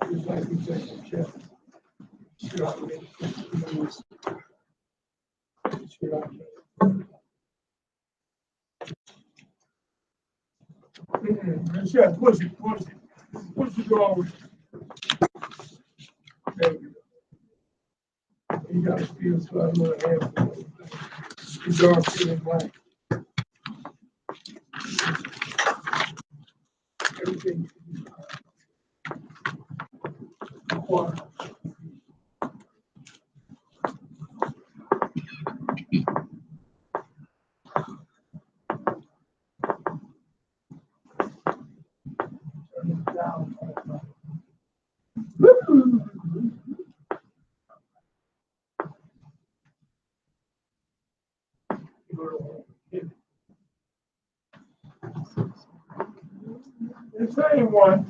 It's like we take a check. Should I make it? Should I make it? Yeah, push it. Push it always. There we go. You gotta feel so I know half. It's all feeling black. Everything. Water. Turn it down. The same one.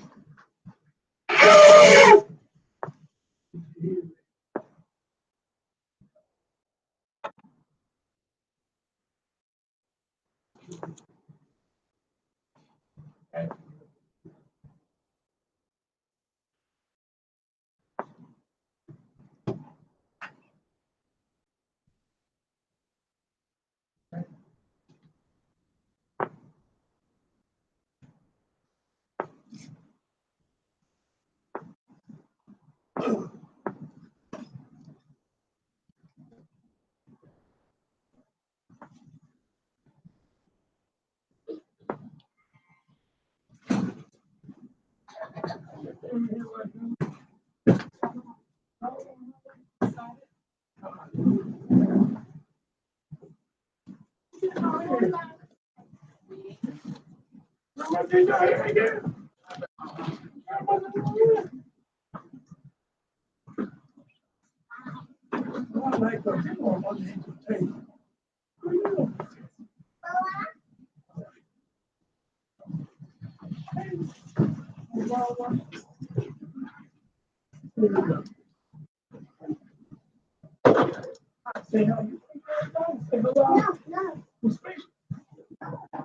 Say hello.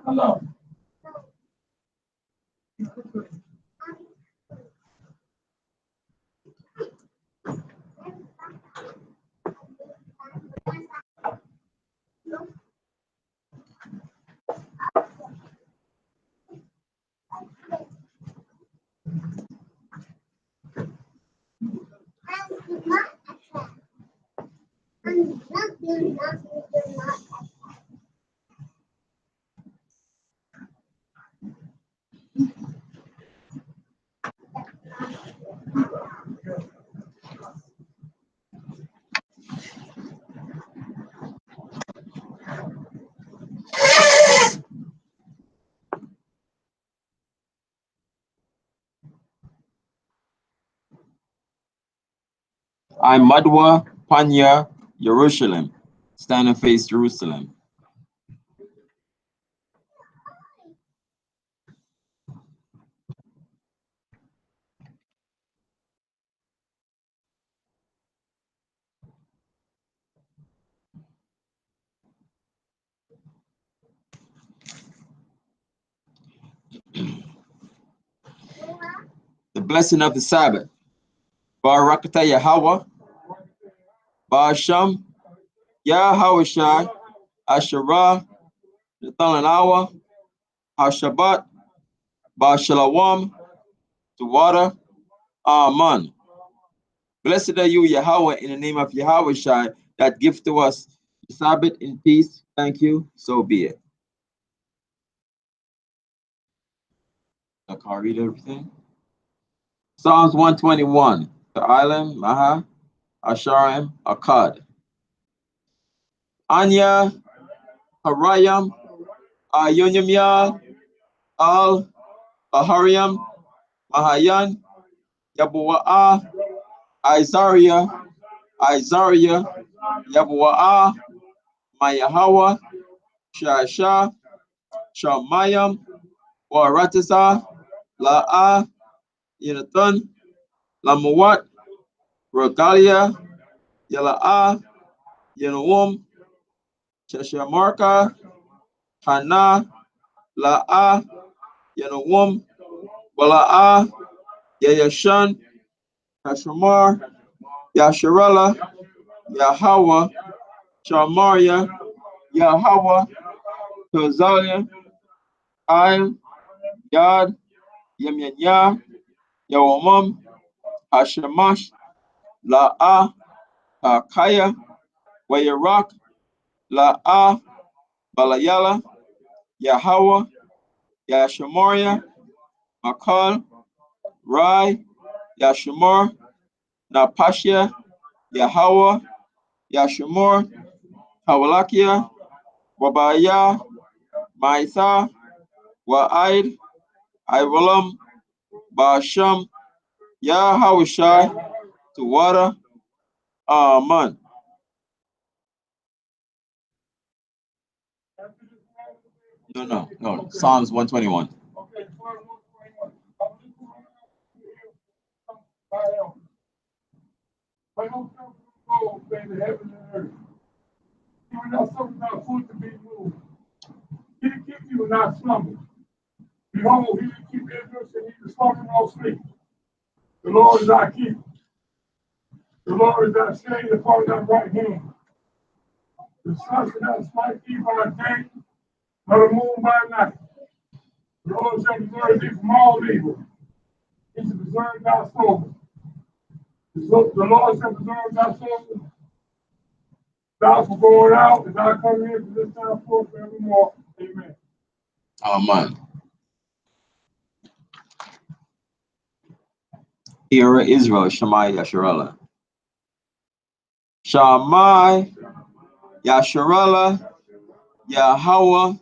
Hello. I Madwa Panya Jerusalem, stand and face Jerusalem. The blessing of the Sabbath. Barakata Yahweh, Ba'asham, Yahawashai, Asherah, Nathalanawa, Hashabat, Ba'Shalawam, Tawada, Aman. Blessed are you, Yahweh, in the name of Yahawashai, that give to us the Sabbath in peace. Thank you, so be it. I can't read everything. Psalms 121, the island, Maha, Asharim, Akkad. Anya, Harayam, Ayunyamya, Al, Ahariam, Mahayan, Yabua'a, Isaiah, Yabua'a, Mayahawa, Shasha, Shamayam, Waratasa, La'a, Yinathan, Lamawat, Rogalia, Yala'a, Yanawum, Shashamarka, Hana, La'a, Yanawum, Wala'a, Yashun, Yashamar, Yasharella, Yahweh, Shamaria, Yahweh, Tazalia, Ayim, Yad, Yemyanya, Yawamam, Hashemash, La'ah, Kaya, Wayarak, La'ah, Balayala, Yahweh, Yashamoria, Makal, Rai, Yashamor, Napashia, Yahweh, Yashamor, Hawalakia, Wabaya, Maitha, Wa'aid, Iwalam, Basham, Yahawashai, to water, Aman. No. Psalms 121. Okay, 12:21. But don't come from gold, made the heaven and earth. You will not suffer thy foot to be moved. He will keep you and not slumber. Behold, he will keep Israel, and he will slumber nor sleep. The Lord is our keeper. The Lord is our shade upon thy right hand. The sun shall not smite thee by day, nor the moon by night. The Lord shall preserve thee from all evil. He shall preserve thy soul. The Lord shall preserve thy soul. Thou for going out, and thou coming in from this time forth forevermore. Amen. Amen. Hear Israel, Shammai Yasharella. Shammai Yasharella, Yahweh,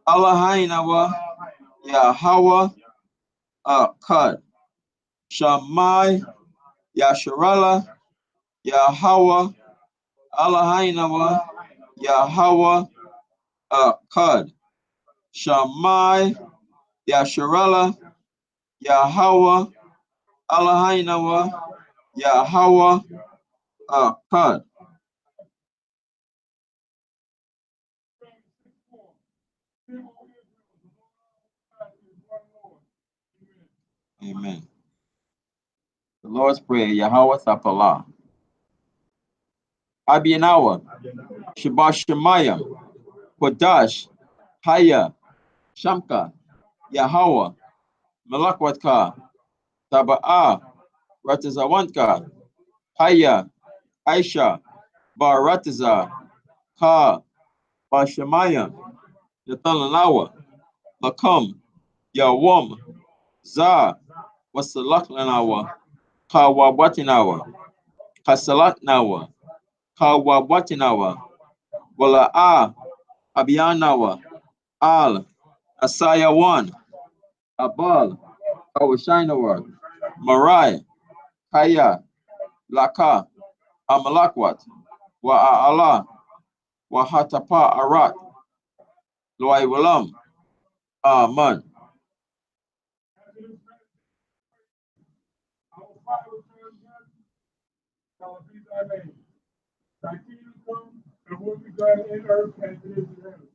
Eloheinawa, Yahweh, Akkad. Shammai Yasharella, Yahweh, Eloheinawa, Yahweh, Akkad. Shammai Yasharella, Yahweh, Eloheinawa, Yahweh, Akkad. Amen. The Lord's Prayer, Yahweh Thapalah. Abiyanawa, Shabash Shemayim, Kodash, Haya, Shamka, Yahweh, Malakwatka, Taba'ah, Ratazawantka, Haya, Aisha, Barataza, Ka, Bashamayim, Yathalanawa, Makam, Yawam, Za, Wasalakanawa, Kawabwatinawa, Kasalatnawa, Kawabwatinawa, Wala'a, Abiyanawa, Al, Asaya 1, Abal, Awashinawa, Marai, Kaya, Laka, Amalakwat, Wa'ala, Wahatapa Arat, Loai Walam, Aman. Thy kingdom come, and will be done in earth as it is in heaven.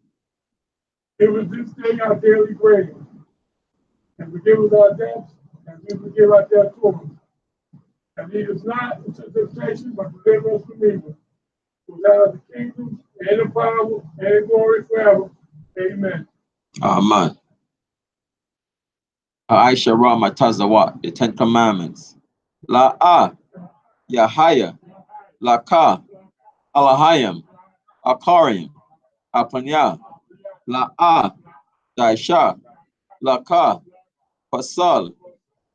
Give us this day our daily bread, and forgive us our debts, and we forgive our debtors. And lead us not into temptation, but deliver us from evil. For thou is the kingdom, and the power, and the glory forever. Amen. Aman. Aisha Rama Tazawat, the Ten Commandments. La'ah, Yahaya, Laka, Alahayim, Akarim, Apanya, La'ah, Daisha, Laka, Pasal,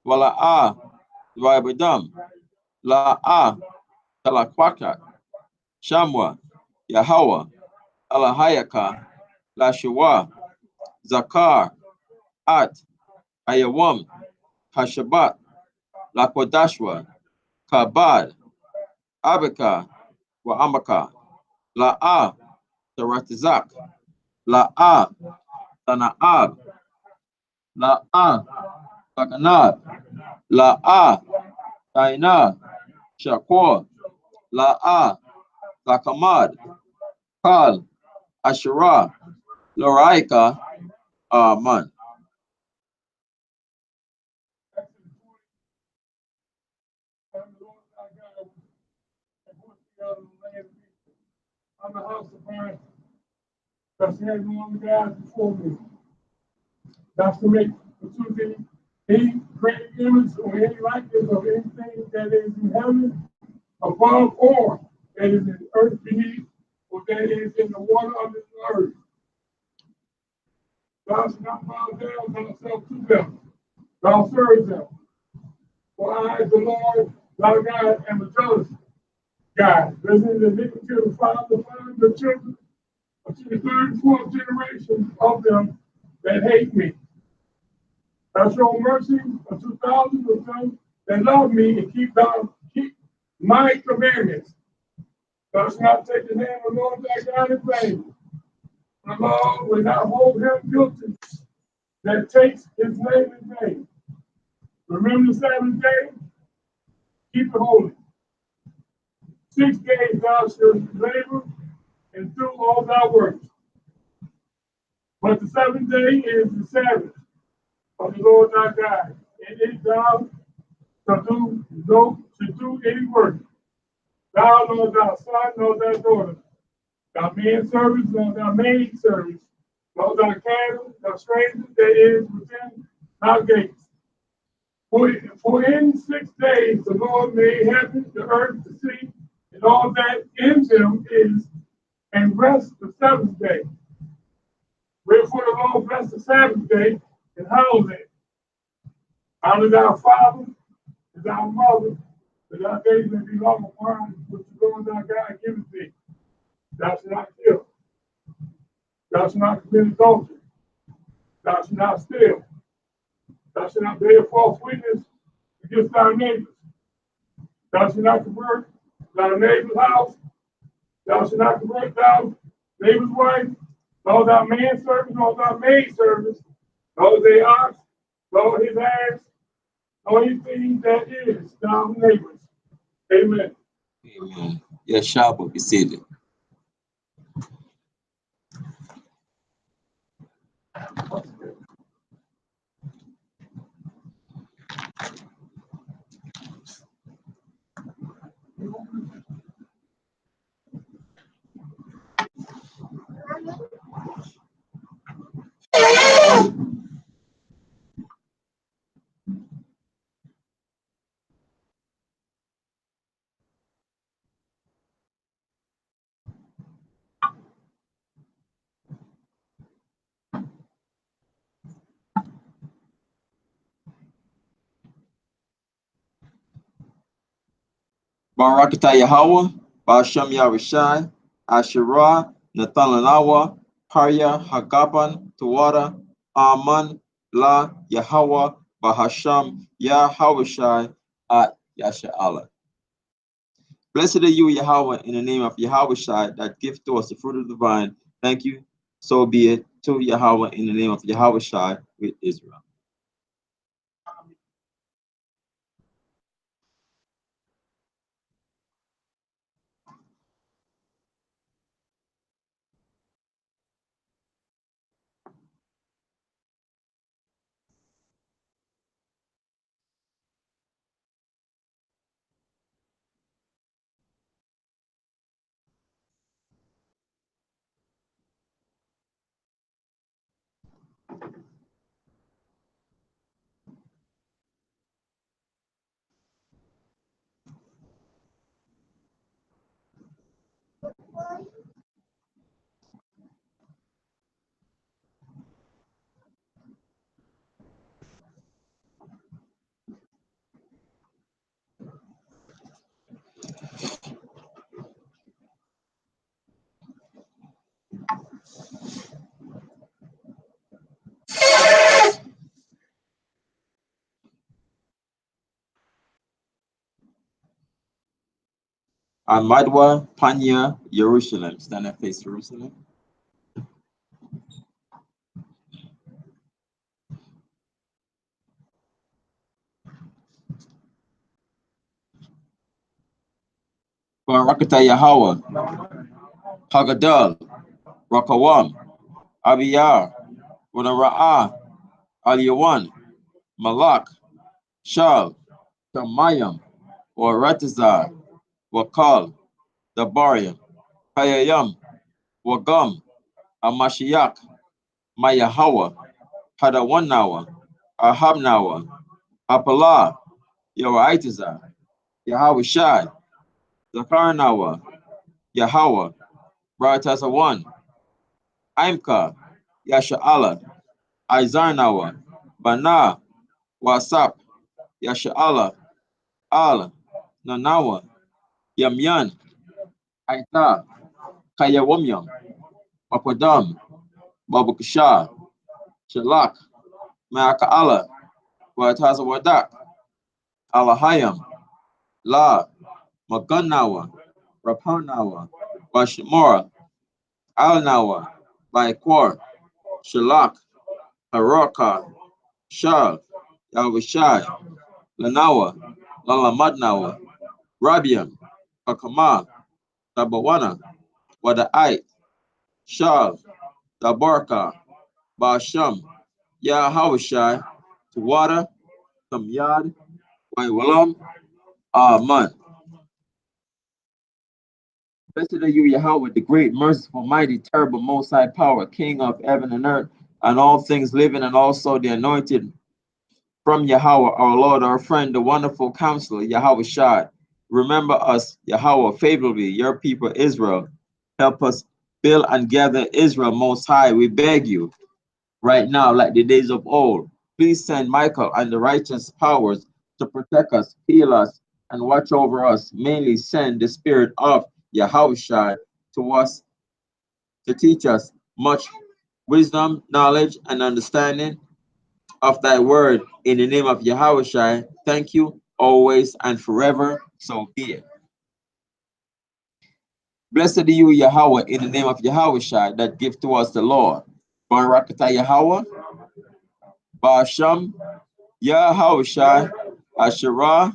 Wala'ah, Dwaibadam, La'ah, Talakwaka, Shamwa, Yahweh, Alahayaka, Lashawa, Zakar, At, Ayawam, Hashabat, Lakodashwa, Kabad, Abika, Wa'amaka, La'ah, Taratizak, La'ah, Tana'ab, La'ah, Takanab, La'ah, Tainab, Shakur, La'ah, Takamad, Kal, Asherah, Loraika, Aman. out of the land of Egypt. I'm the house of iron. That's the head one of the guys before me. That's to make the two things. Any great image or any likeness of anything that is in heaven above or that is in the earth beneath or that is in the water under the earth. Thou shalt not bow down thyself to them. Thou serve them. For I, the Lord, thy God, am a jealous God. Visiting the iniquity of the father, the children, unto the third and fourth generation of them that hate me. Thou show mercy unto thousands of them that love me and keep my commandments. Thou shalt not take the name of the Lord thy God in vain. The Lord will not hold him guilty that takes his name in vain. Remember the Sabbath day, keep it holy. 6 days thou shalt labor and do all thy works. But the seventh day is the Sabbath of the Lord thy God. And it thou shalt do any work. Thou nor thy son, nor thy daughter, thy man servants, nor thy maid servants, nor thy cattle, thy stranger that is within thy gates. For in 6 days the Lord made heaven, the earth, the sea, and all that in them is, and rest the seventh day. Wherefore the Lord blessed the Sabbath day and hallowed it. Honor thy father and thy mother, that thy days may be long upon which the Lord thy God giveth thee. Thou shalt not kill. Thou shalt not commit adultery. Thou shalt not steal. Thou shalt not bear false witness against thy neighbors. Thou shalt not convert thy neighbor's house. Thou shalt not convert thy neighbor's wife, nor thy manservant, nor thy maidservant, nor their ox, nor his ass, nor anything that is thy neighbor's. Amen. Amen. Yes, shall be seated. Barakatah Yahweh, Ba'ashem Yahushai, Asherah, Nathalanawa, Parya, Hagaban, Tawada, Aman, La, Yahweh, Bahasham, Yahushai, At Yasha Allah. Blessed are you, Yahweh, in the name of Yahushai, that give to us the fruit of the vine. Thank you. So be it to Yahweh in the name of Yahushai with Israel. Amadwa, Panya, Jerusalem. Stand and face Jerusalem. Barakatah Yahweh, Hagadal, Rakawam, Abiyar, Ra'ah, Aliyawan, Malak, Shal, Tamayam, or Ratazar, Wakal, Dabarium, Hayayam, Wagam, Amashiach, Mayahawa, Hadawanawa, Ahabnawa, Apala, Yoaitiza, Yahweh Shai, Zakarnawa, Yahweh, Barataza 1, Aimka, Yasha'ala, Izarnawa, Bana, Wasap, Yasha'ala, Al, Nanawa, Yamyan, Aita, Kayawamyam, Papadam, Babakasha, Shalak, Maaka'ala, Barataza Wadak, Alahayam, La, Maganawa, Rapanawa, Bashimora, Alnawa, Baikor, Shalak, Haraka, Shal, Yahwishai, Lanawa, Lalamadnawa, Rabiam, Kakama, Tabawana, Wada'ai, Shal, Tabarka, Basham, Yahawishai, Tawada, Tamyad, Waiwalam, Aman. Blessed are you, Yahweh, the great, merciful, mighty, terrible, most high power, King of heaven and earth, and all things living, and also the anointed from Yahweh, our Lord, our friend, the wonderful counselor, Yahweh Shai. Remember us, Yahweh, favorably, your people Israel. Help us build and gather Israel most high. We beg you right now, like the days of old. Please send Michael and the righteous powers to protect us, heal us, and watch over us. Mainly send the spirit of Yahushua to us to teach us much wisdom, knowledge, and understanding of thy word in the name of Yahushua. Thank you always and forever. So be it. Blessed are you, Yahweh, in the name of Yahushua that give to us the Lord. Barakatah Yahweh, Basham, Yahushua, Asherah,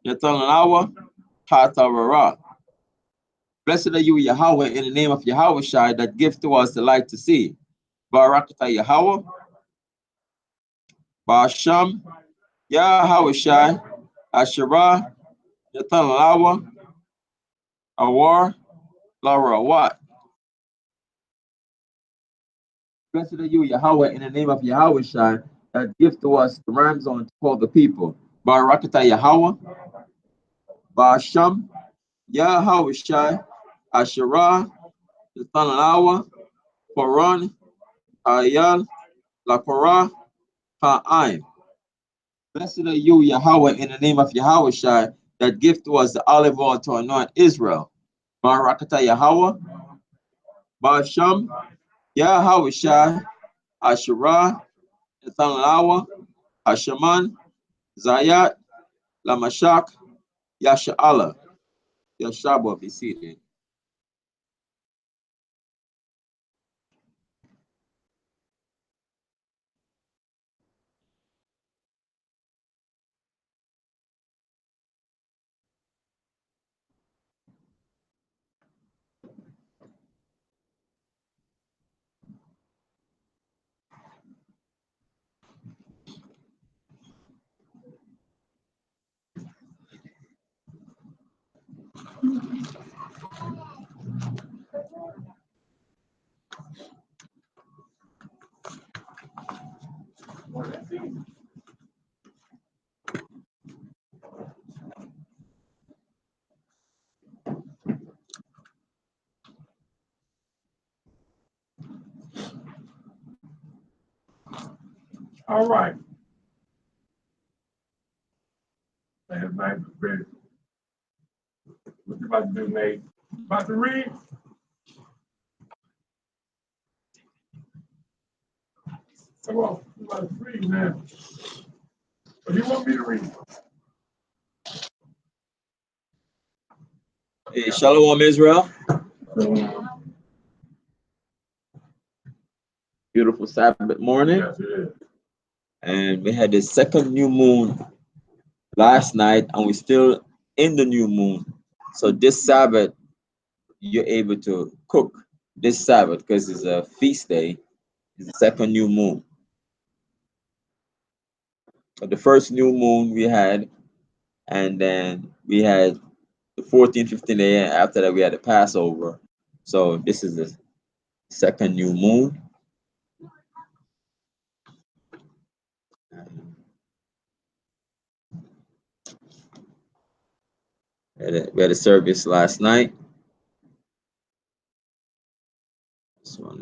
Yatalanawa, Hatarara. Blessed are you, Yahweh, in the name of Yahushua that give to us the light to see. Barakatah Yahweh, Basham, Yahushua, Asherah, Yatalanawa, Awar, Lara Wat. Blessed are you, Yahweh, in the name of Yahushua that give to us the rams on to call the people. Barakatah Yahweh, Basham, Yahushua, Asherah, Yatalanawa, Paran, Ayal, Lakora, Ha'aim. Blessed are you, Yahweh, in the name of Yahushua that give to us the olive oil to anoint Israel. Barakatah Yahweh, Basham, Yahushua, Asherah, Yatalanawa, Hashaman, Zayat, Lamashak, Yasha'ala. Yashaba be seated. All right. Everybody's ready. What you about to do, Nate? About to read? Come on, you about to read now. But you want me to read? Hey, Shalom, Israel. Beautiful Sabbath morning. Yes, it is. And we had the second new moon last night, and we're still in the new moon. So this Sabbath, you're able to cook this Sabbath because it's a feast day. It's the second new moon. So the first new moon we had, and then we had the 14, 15 day. After that, we had the Passover. So this is the second new moon. We had a service last night. So I'm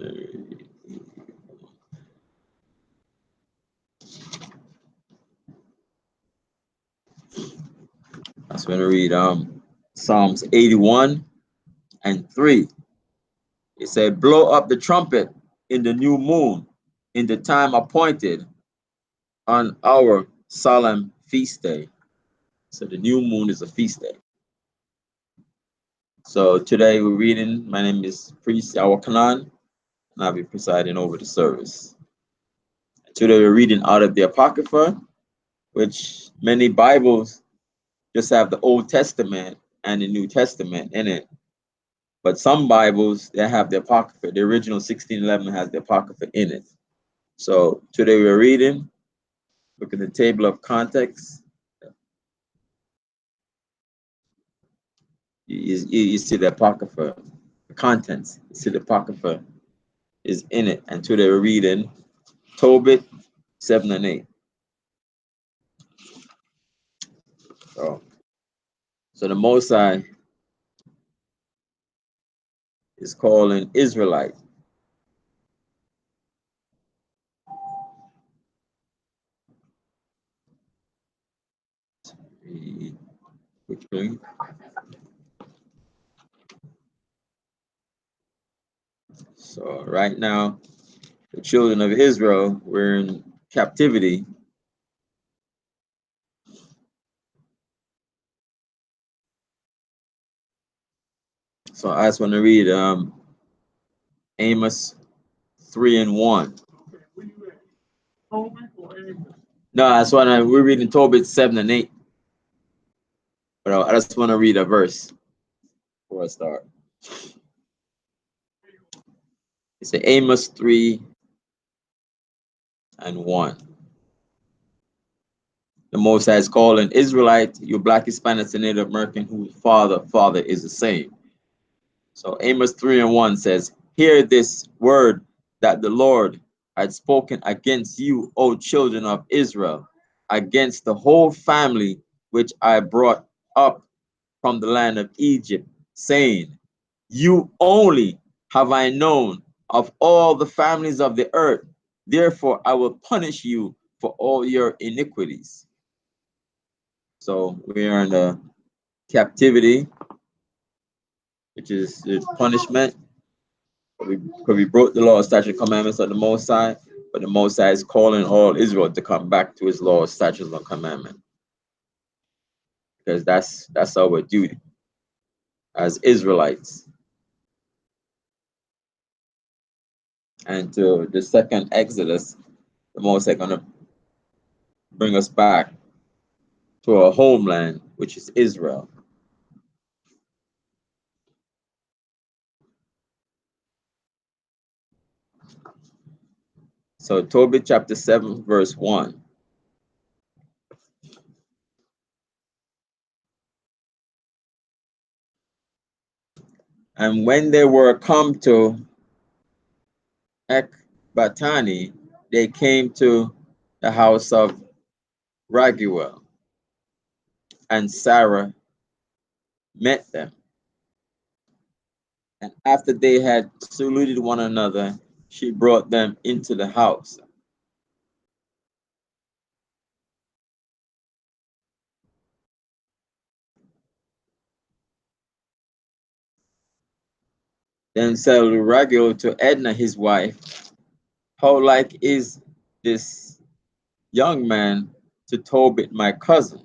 going to read Psalms 81 and 3. It said, blow up the trumpet in the new moon, in the time appointed on our solemn feast day. So the new moon is a feast day. So today we're reading, my name is Priest Yawakanan, and I'll be presiding over the service. Today we're reading out of the Apocrypha, which many Bibles just have the Old Testament and the New Testament in it. But some Bibles, they have the Apocrypha. The original 1611 has the Apocrypha in it. So today we're reading, look at the table of context. You see the Apocrypha, the contents. You see the Apocrypha is in it. And today we're reading Tobit 7 and 8. So the Most High is calling Israelite. Quickly. So right now, the children of Israel were in captivity. So I just want to read Amos 3 and 1. No, that's why we're reading Tobit 7 and 8. But I just want to read a verse before I start. It's Amos 3 and 1. The Most High is calling Israelite, you black Hispanics and Native American, whose father is the same. So Amos 3 and 1 says, hear this word that the Lord had spoken against you, O children of Israel, against the whole family which I brought up from the land of Egypt, saying, you only have I known of all the families of the earth, therefore I will punish you for all your iniquities. So we are in the captivity, which is the punishment. Because we broke the law, statutes, commandments of the Most High, but the Most High is calling all Israel to come back to his laws, statutes, and commandments. Because that's our duty as Israelites. And to the second Exodus, the Most High is going to bring us back to our homeland, which is Israel. So Tobit chapter 7, verse 1. And when they were come to Ecbatani, they came to the house of Raguel, and Sarah met them. And after they had saluted one another, she brought them into the house. Then said Raguel to Edna, his wife, how like is this young man to Tobit, my cousin?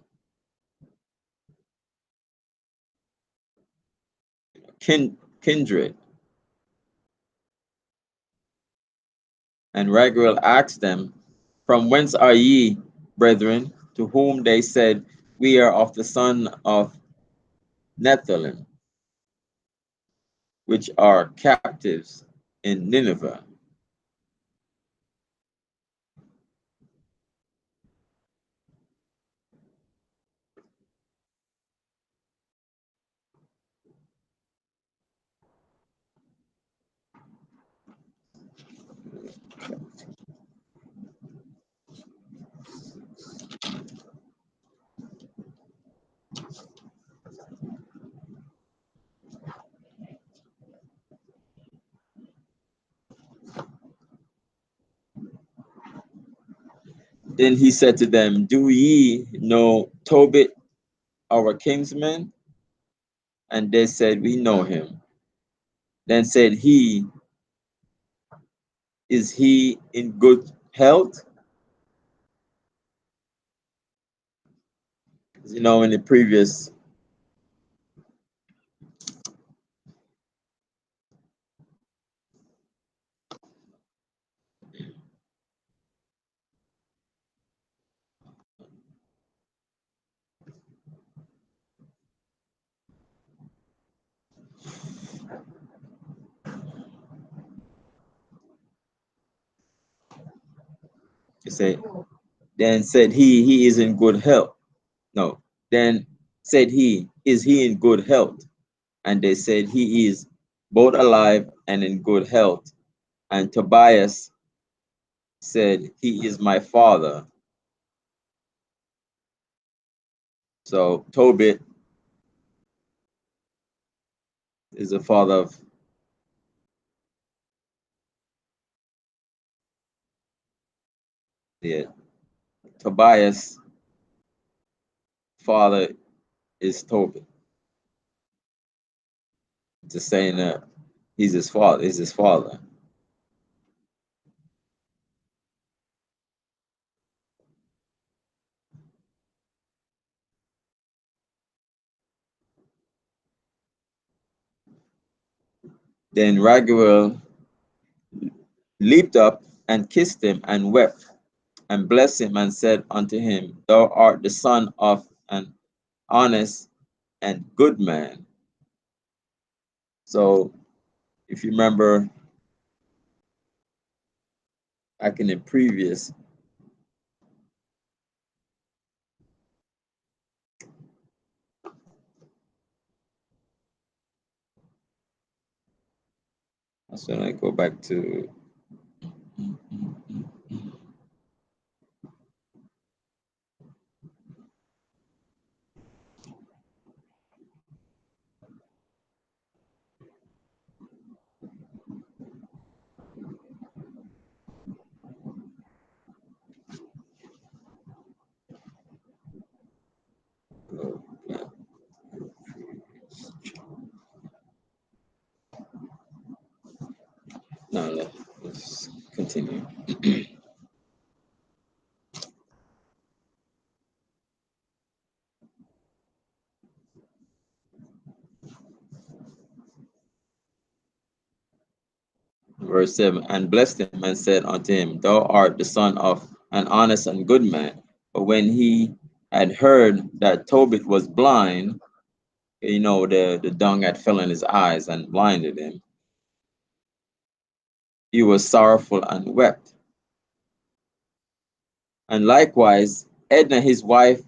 Kindred. And Raguel asked them, from whence are ye, brethren? To whom they said, we are of the son of Nephilim, which are captives in Nineveh. Then he said to them, do ye know Tobit, our kinsman? And they said, we know him. Then said he, is he in good health? You know, in the previous, you say, then said he is in good health. No, then said he, is he in good health? And they said, he is both alive and in good health. And Tobias said, he is my father. So Tobit is the father of, yeah, Tobias' father is Tobit. Just saying that he's his father, is his father. Then Raguel leaped up and kissed him and wept and blessed him and said unto him, thou art the son of an honest and good man. So if you remember back in the previous, so I go back to no, let's continue. Verse 7, and blessed him and said unto him, thou art the son of an honest and good man. But when he had heard that Tobit was blind, you know, the dung had fell in his eyes and blinded him, he was sorrowful and wept. And likewise, Edna his wife,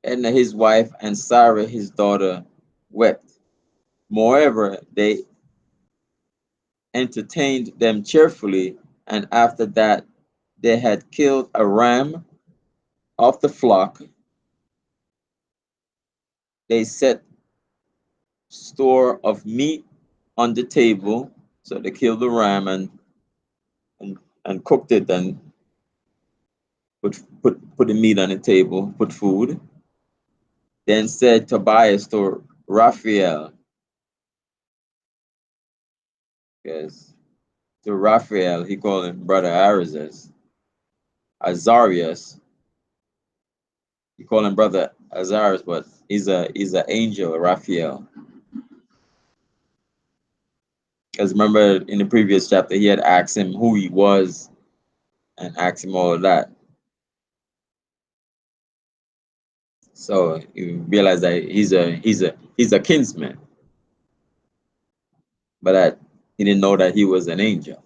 and Sarah his daughter wept. Moreover, they entertained them cheerfully, and after that they had killed a ram of the flock, they set store of meat on the table. So they killed the ram and cooked it and put the meat on the table, put food. Then said Tobias to Raphael, yes, to Raphael, he called him brother Azarias. He called him brother Azarias, but he's an angel, Raphael. Because remember in the previous chapter, he had asked him who he was and asked him all of that. So you realize that he's a kinsman, but that he didn't know that he was an angel.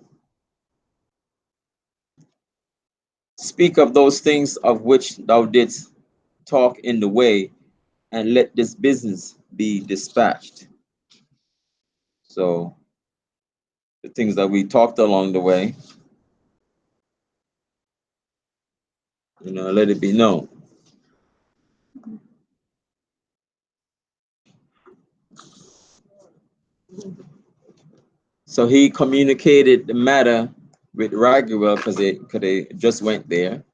Speak of those things of which thou didst talk in the way, and let this business be dispatched. So the things that we talked along the way, let it be known. So he communicated the matter with Raguel because they just went there.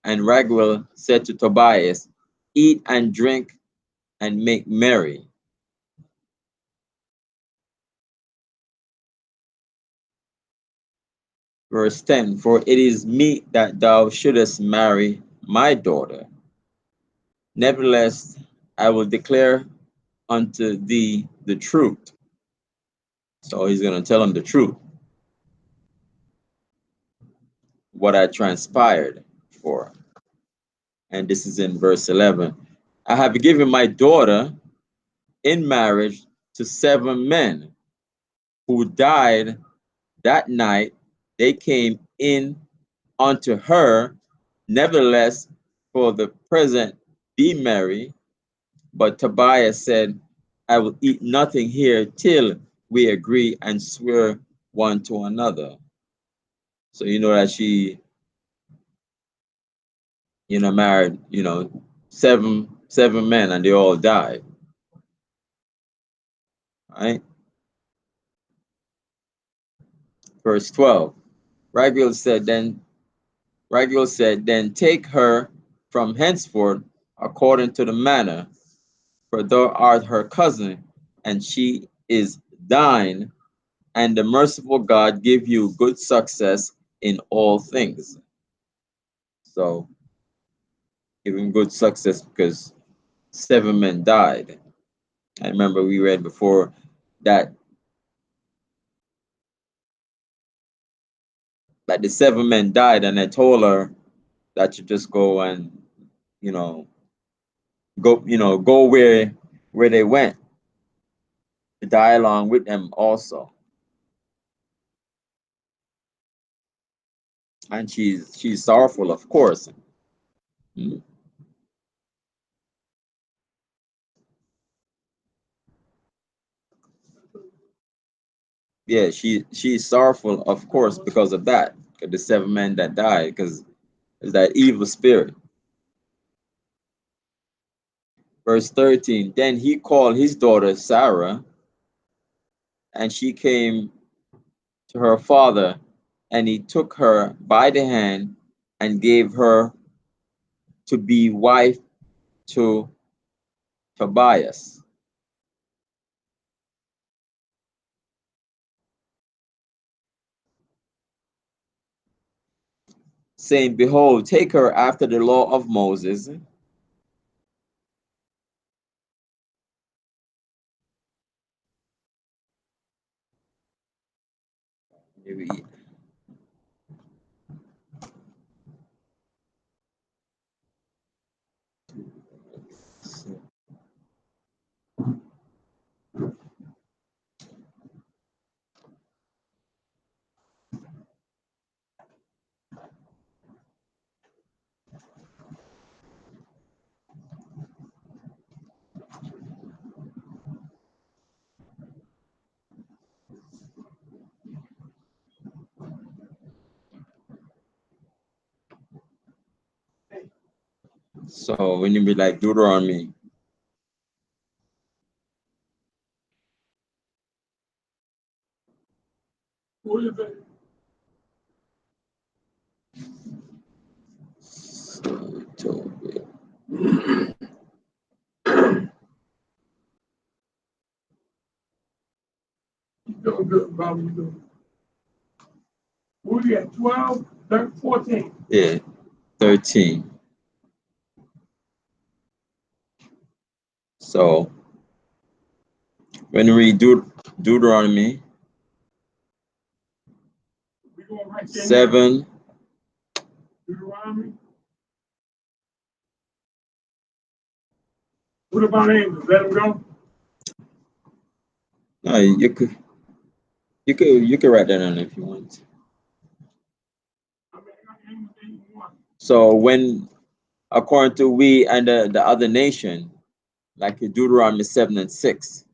And Raguel said to Tobias, "Eat and drink and make merry." Verse 10, "For it is meet that thou shouldest marry my daughter. Nevertheless, I will declare unto thee the truth." So he's going to tell him the truth, what I transpired for. And this is in verse 11. "I have given my daughter in marriage to 7 men who died that night. They came in unto her. Nevertheless, for the present be merry." But Tobias said, "I will eat nothing here till we agree and swear one to another." So you know that she, married, seven men and they all died. Right? Verse 12. Raguel said, "Then take her from henceforth according to the manner, for thou art her cousin, and she is thine, and the merciful God give you good success in all things." So give him good success because 7 men died. I remember we read before that the 7 men died, and I told her that you just go and you know go where they went, die along with them also. And she's sorrowful, of course. Mm. Yeah, she's sorrowful, of course, because of that. 'Cause the 7 men that died, because it's that evil spirit. Verse 13. "Then he called his daughter Sarah, and she came to her father, and he took her by the hand and gave her to be wife to Tobias, saying, Behold, take her after the law of Moses." So when you be like Deuteronomy, Who is it? so, Tobit. You doing good, brother. You doing. Who you at? 12, 13, 14. Yeah, 13. So when we read Deuteronomy We going right there. 7, Deuteronomy. What about angels? Let them go. no, you could write that down if you want. I mean, I got angels 81. So when according to we and the other nation, like in Deuteronomy 7 and 6,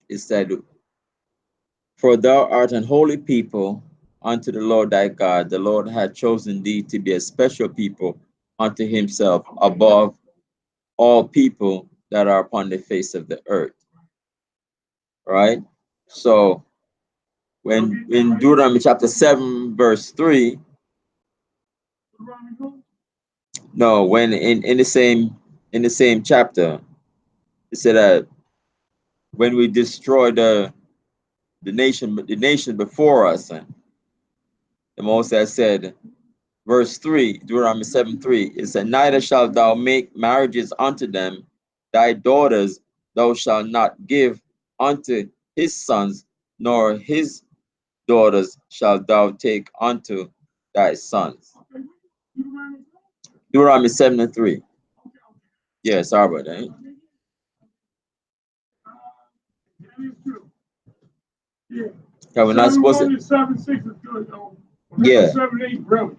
it said, For thou art an holy people unto the Lord thy God. The Lord hath chosen thee to be a special people unto himself above all people that are upon the face of the earth. Right? So when in Deuteronomy chapter 7, verse 3, no, when in the same chapter, it said that when we destroy the nation before us, and the Moses said, verse 3, Deuteronomy 7:3, it said, neither shalt thou make marriages unto them, thy daughters thou shalt not give unto his sons, nor his daughters shalt thou take unto thy sons. Deuteronomy 7:3. Yeah, sorry about that. Yeah, we're not supposed to. 7:6 is good, though. Yeah. 7:8, really.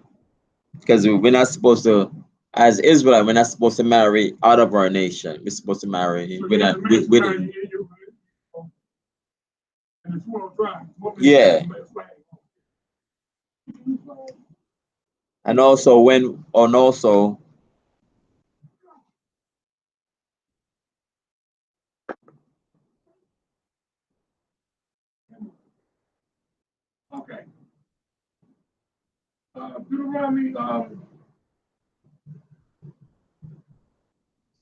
Because we're not supposed to, as Israelite, we're not supposed to marry out of our nation. We're supposed to marry with yeah. And also okay. Deuteronomy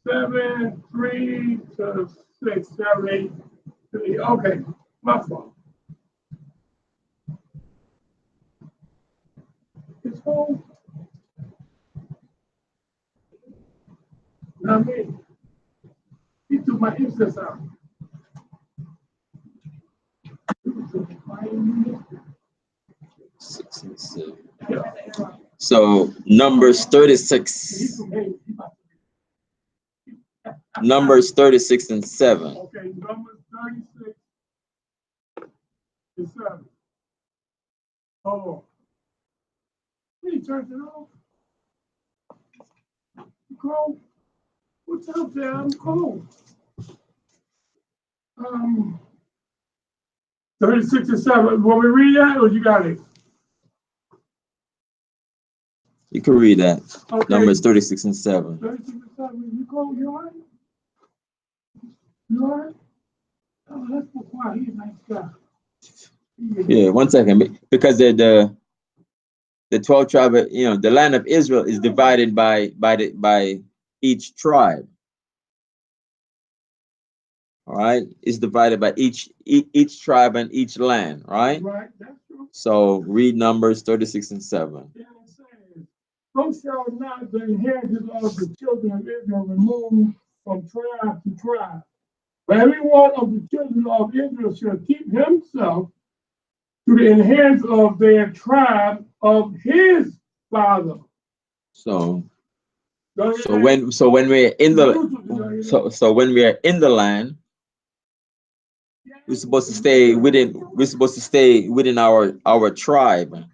7:3 to 6, 7:8. Okay, my fault. It's home. Not me. He took my incense out. So Numbers 36. Numbers 36 and 7. Okay, Numbers 36 and 7. Oh. He turned it off. You cold? What's up there? I'm cold. 36 and 7. Want me to read that or you got it? You can read that. Okay. Numbers 36 and 7. 36 and 7. You cold? You all right? You all right? Oh, let's go quiet. He's a nice guy. Yeah, 1 second. Because the 12 tribe, the land of Israel is divided by each tribe. All right, it's divided by each tribe and each land. Right. Right. That's true. So read Numbers 36 and 7. Yeah, it says, so shall not the inheritance of the children of Israel remove from tribe to tribe. But every one of the children of Israel shall keep himself to the inheritance of their tribe of his father. So when we're in the land, we're supposed to stay within our tribe.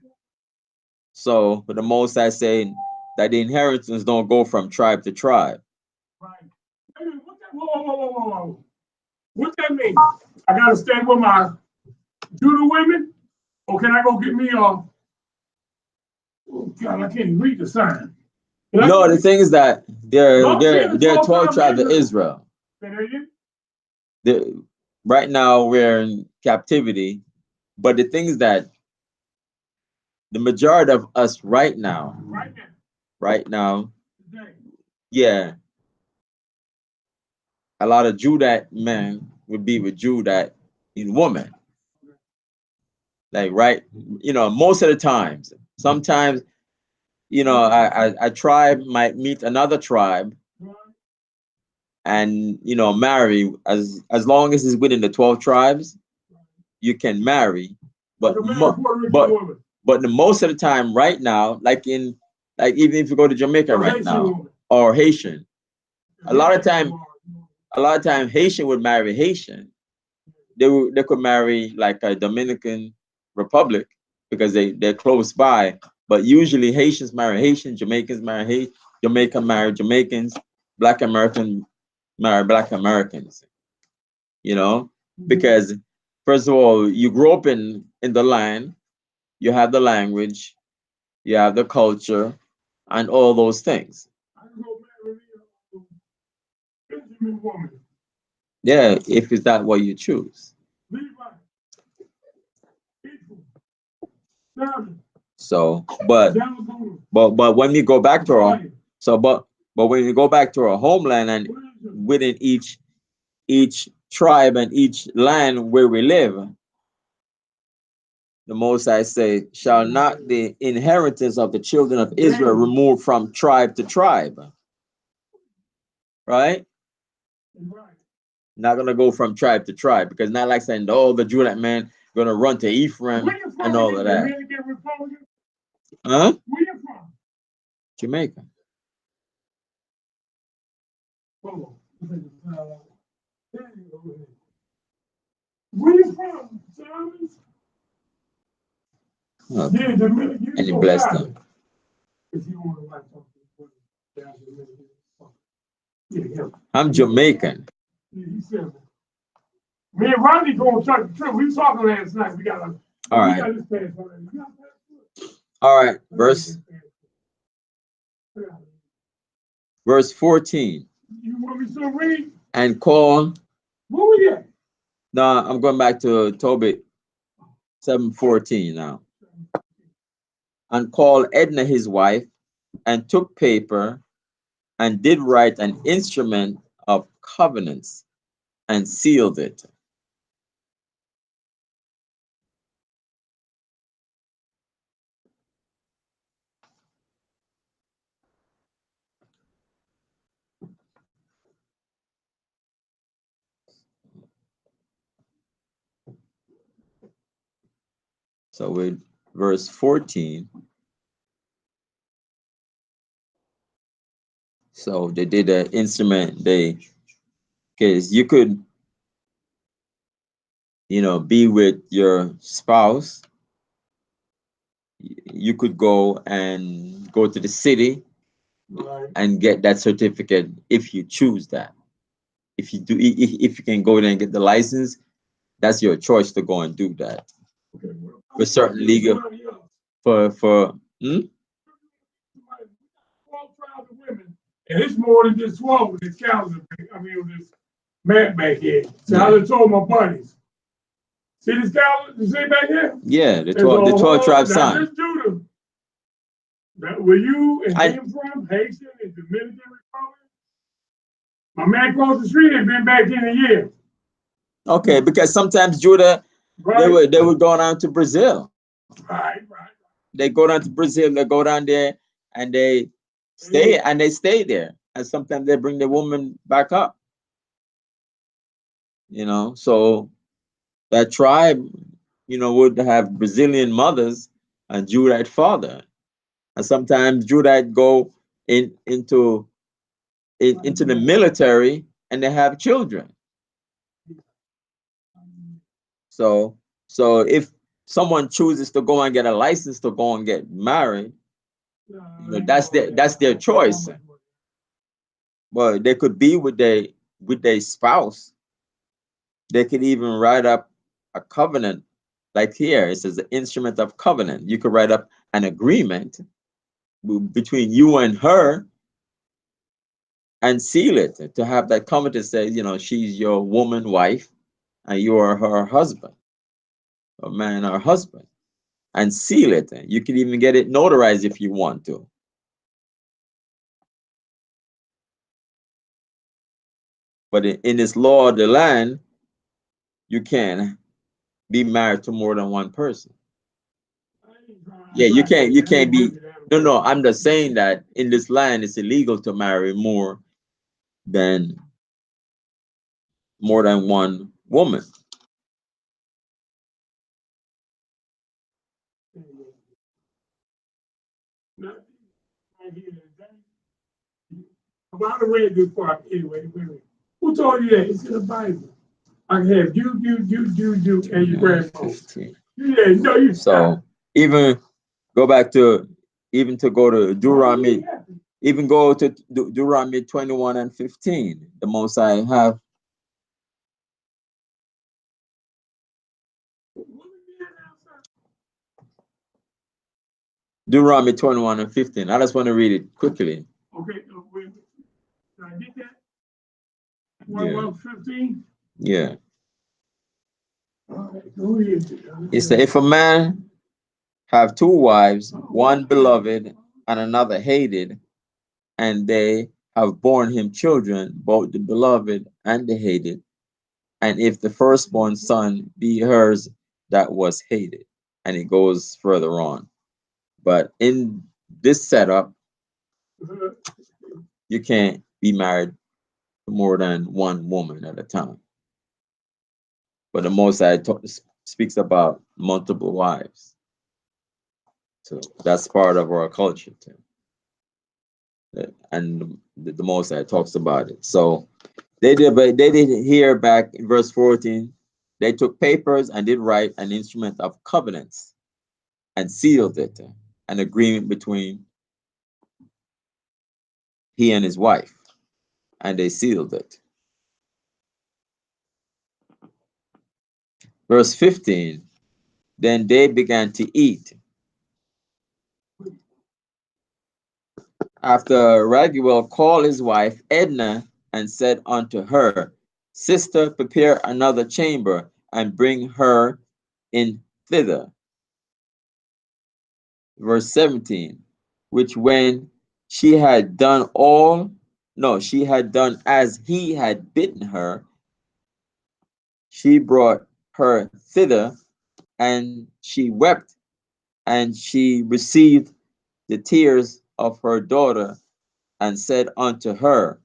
So for the Most High saying that the inheritance don't go from tribe to tribe. Right. Whoa. What that mean? I gotta stay with my Judah women? Or can I go get me oh God, I can't read the sign. No, the thing is that there are 12 tribes of Israel. Right now we're in captivity, but the thing is that the majority of us right now, yeah, a lot of Judah men would be with Judah in woman. Like, right, most of the times, sometimes, a tribe might meet another tribe and, marry as long as it's within the 12 tribes, you can marry. But the most of the time right now, even if you go to Jamaica right now or Haitian, a lot of time Haitian would marry Haitian. They could marry like a Dominican Republic because they're close by. But usually Haitians marry Haitians, Jamaicans marry Jamaican marry Jamaicans, Black American marry Black Americans. Because first of all, you grew up in the land, you have the language, you have the culture, and all those things. Yeah, if it's that what you choose. So, but when we go back to our but when we go back to our homeland and within each tribe and each land where we live, the Most High say, shall not the inheritance of the children of Israel remove from tribe to tribe. Right? Not gonna go from tribe to tribe, because not like saying, oh, the Judite man gonna run to Ephraim and all of that. Huh? Where you from? Jamaica. Where you from, Thomas? Okay. Yeah, Dominican. And he blessed them. I'm Jamaican. Yeah, he said, me and Rodney going to church. We was talking last night. We got all right. Got this pass already. All right, verse 14. You want me to read? And call. Where we at? No, I'm going back to Tobit 7:14 now. And called Edna his wife, and took paper, and did write an instrument of covenants, and sealed it. So with verse 14, so they did an instrument, because you could, be with your spouse. You could go to the city, right, and get that certificate if you choose that. If you if you can go there and get the license, that's your choice to go and do that. Okay. For certain legal, and it's more than just 12 with this calendar. I mean, with this map back here. So yeah. I told my buddies, see this calendar? You see back here? Yeah, the 12 tribes sign. That's Judah. Where you and him from, Haitian and Dominican Republic? My man across the street had been back in a year. Okay, because sometimes Judah, right, they would go down to Brazil. Right. They go down to Brazil, they go down there and they stay there. And sometimes they bring the woman back up. So that tribe, would have Brazilian mothers and Judite father. And sometimes Judite go into the military and they have children. So if someone chooses to go and get a license to go and get married, that's their choice. But they could be with their spouse. They could even write up a covenant. Like here, it says the instrument of covenant. You could write up an agreement between you and her and seal it to have that covenant say, she's your woman, wife, and you are her husband, or man, or husband, and seal it. You can even get it notarized if you want to. But in this law of the land, you can be married to more than one person. Yeah, you can't be. No, I'm just saying that in this land, it's illegal to marry more than one woman. About to read this part anyway. Who told you that? It's in the Bible. I can have you, and your grandma. Yeah, no, you. So even go back to go to Deuteronomy. Even go to Deuteronomy 21:15. The Most High have. Deuteronomy 21:15. I just want to read it quickly. Okay, wait. Can I get that? 21:15? Yeah. All right, go ahead. It said, if a man have two wives, one beloved and another hated, and they have borne him children, both the beloved and the hated. And if the firstborn son be hers that was hated. And it goes further on. But in this setup, you can't be married to more than one woman at a time. But the Most High speaks about multiple wives. So that's part of our culture too. And the Most High talks about it. So they did hear back in verse 14. They took papers and did write an instrument of covenants and sealed it, an agreement between he and his wife, and they sealed it. Verse 15, then they began to eat. After Raguel called his wife Edna and said unto her, Sister, prepare another chamber and bring her in thither. Verse 17, which when she had done she had done as he had bidden her, she brought her thither, and she wept, and she received the tears of her daughter, and said unto her,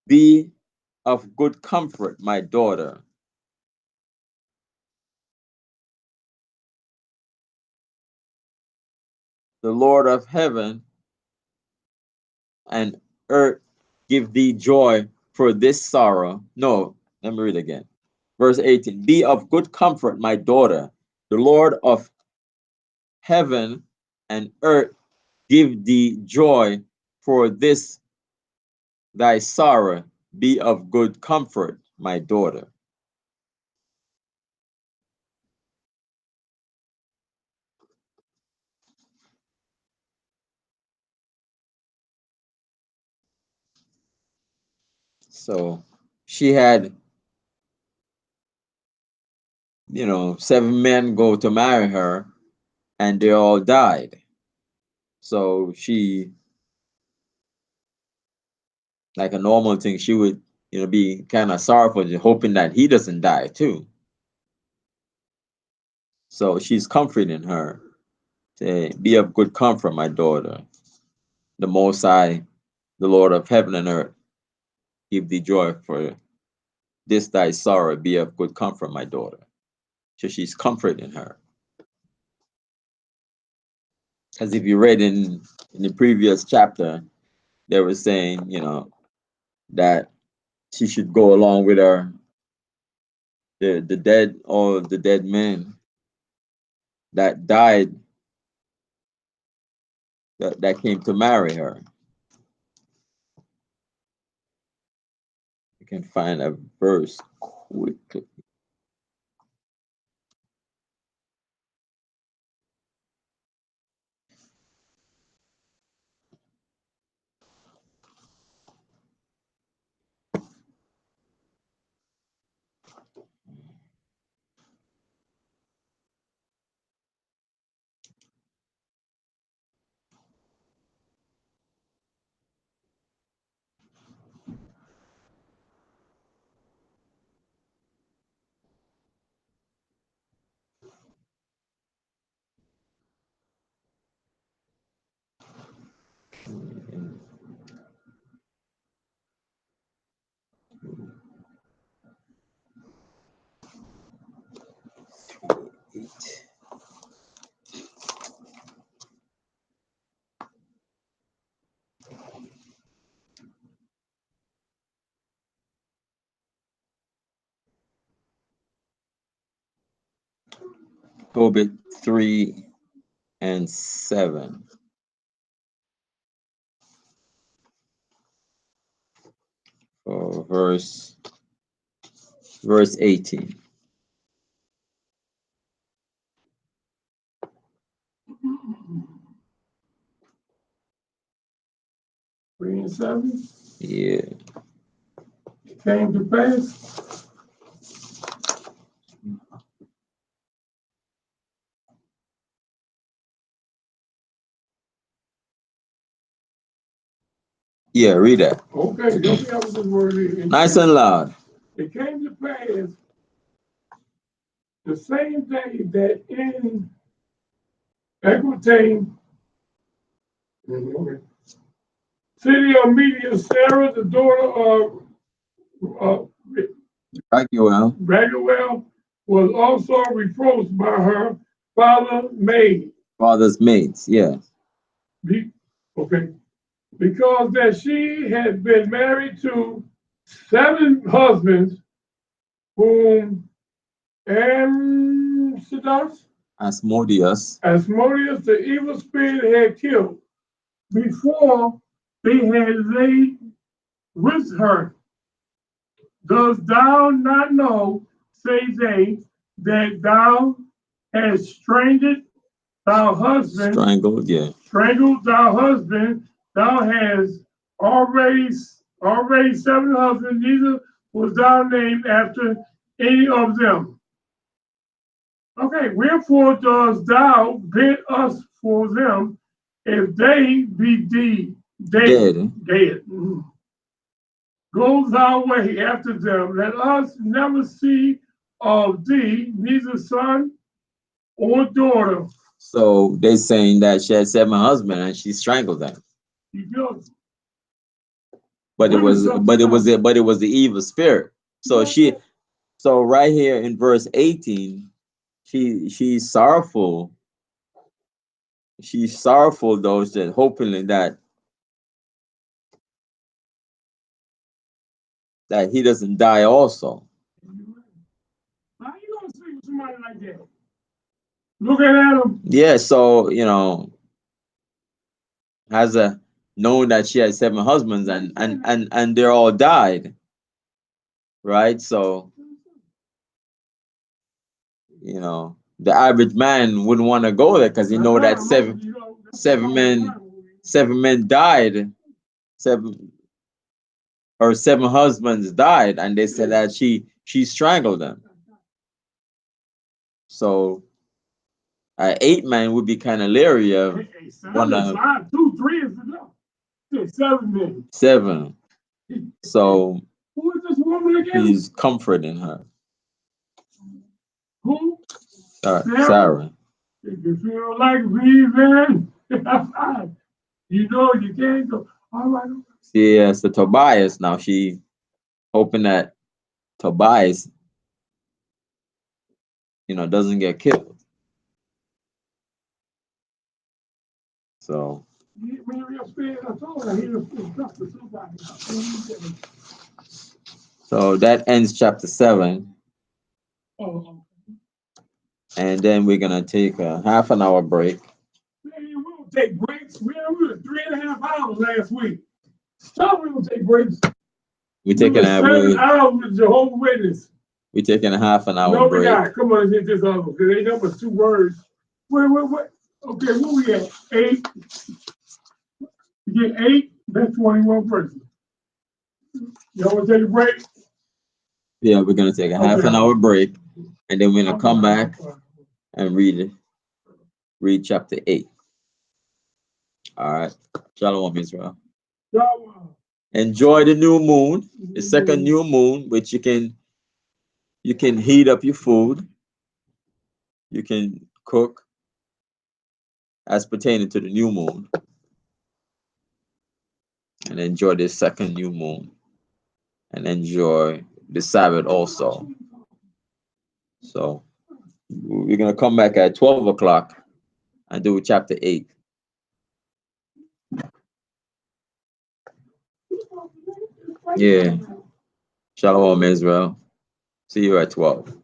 Be of good comfort, my daughter. The Lord of heaven and earth give thee joy for this sorrow. No, let me read again. Verse 18, be of good comfort, my daughter. The Lord of heaven and earth give thee joy for this thy sorrow. Be of good comfort, my daughter. So she had, 7 men go to marry her, and they all died. So she, like a normal thing, she would, be kind of sorrowful, hoping that he doesn't die too. So she's comforting her. Say, be of good comfort, my daughter. The Most High, the Lord of heaven and earth, give thee joy for this thy sorrow. Be of good comfort, my daughter. So she's comforting her. As if you read in the previous chapter, they were saying, that she should go along with her, the dead, or the dead men that died, that came to marry her. You can find a verse quickly. Tobit 3 and 7. Or verse 18. 3 and 7. Yeah. It came to pass Yeah, read that. Okay, help me out with this word. Nice and loud. It came to pass the same day that in Equitane, city of Media, Sarah, the daughter of Raguel. Raguel, was also reproached by her father's maid. Father's mates, yeah. Okay. Because that she had been married to 7 husbands whom Asmodeus, the evil spirit had killed before they had laid with her. Dost thou not know, say they, that thou hast strangled thy husband, strangled thy husband, thou hast already 7 husbands, neither was thou named after any of them. Okay, wherefore dost thou bid us for them if they be dead? Go thy way after them. Let us never see of thee neither son or daughter. So they're saying that she had 7 husbands and she strangled them. But it was the evil spirit. So right here in verse 18, she's sorrowful. She's sorrowful though, that hoping that he doesn't die also. How you gonna sleep with somebody like that? Looking at him. Yeah, so has known that she had 7 husbands and they're all died. Right? So the average man wouldn't want to go there because he know that seven men died. 7 husbands died, and they said that she strangled them. So 8 men would be kind of leery of 5, 2, 3 is enough. 7 men. 7. So who is this woman again? He's comforting her. Who? Sarah. If you feel like leaving, you know you can't go. All right. See, it's the Tobias now. She hoping that Tobias, doesn't get killed. So. So that ends chapter 7. Oh. And then we're gonna take a half an hour break. Man, we don't take breaks. We were 3.5 hours last week. So we don't take breaks. We're taking 7 hours with Jehovah's Witness. We're taking a half an hour break. No, we got. Come on, let's hit this other because they know but 2 words. Wait. Okay, where we at? 8. You get 8. That's 21 verses. Y'all want to take a break? Yeah, we're gonna take a half an hour break, and then we're gonna come back and read chapter 8. All right. Shalom, Israel. Shalom. Enjoy the new moon, the second new moon, which you can heat up your food. You can cook as pertaining to the new moon. And enjoy this second new moon. And enjoy the Sabbath also. So we're gonna come back at 12 o'clock and do chapter 8. Yeah. Shalom, Israel. See you at 12.